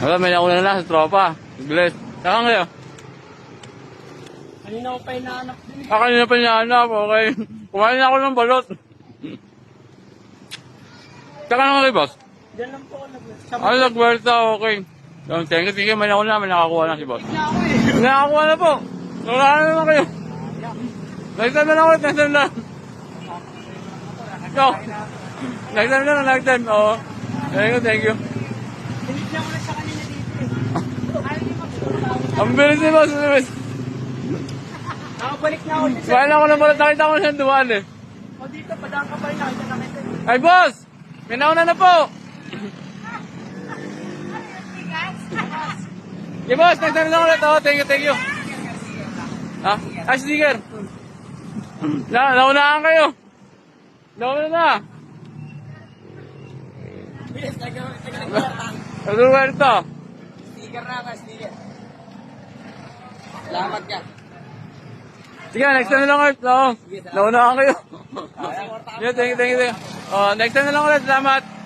Wala, may nauna na sa tropa. Bless. Saan kayo? Kanina ko pa hinahanap din. Kanina pa hinahanap, okay. Kumain na ako ng balot. Saka na kayo, boss? Diyan lang po ako Nagwerta, okay. Thank you, may nauna, may nakakuha na si boss. na ako eh. Nakakuha na po. Wala na naman kayo. Next time na lang ulit, next time na. Go. Next time na lang, next time. Oo. Thank you. Tinignan ko na siya kanina dito eh. Ayaw niyo mag-store. Ang bilis ni boss, ang bilis. Nakabalik na ako dito. Kumain ako ng balot, nakita ko siyang dumaan eh. O dito, padaan ka pa rin nakita na kita. Ay, boss! May nauna na po! Okay, boss, next time na lang ulit. Oh, thank you. Ha? Ay, sticker. Naunahan kayo. Nauna na. Bilis, Roberto. sticker na ka, sticker. Salamat ka. Sige, next time na lang ulit. No. Naunahan kayo. Yeah, thank you. Oh, next time na lang ulit. Salamat.